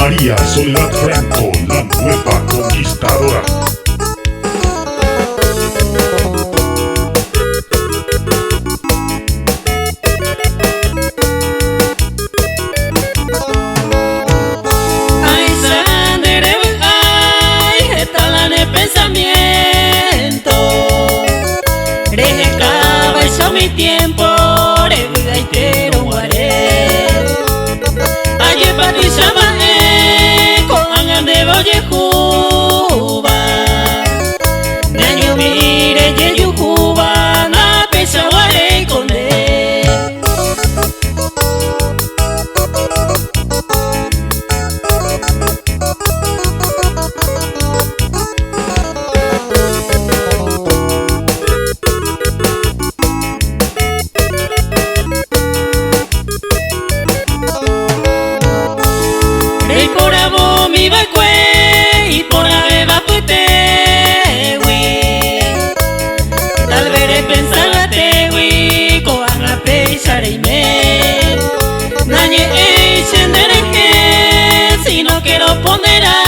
María Soledad Franco, la nueva conquistadora. Pensamiento Rejecaba eso mi tiempo Rebuga y tero guaré Ayer patizaba con angan de boye juba Naño mire yeyu juba Na pesa guaré con él mi bakwe y por la beba pute wi tal vez pensar la te wi ko anga pensar y me nañe encender que si no quiero poner a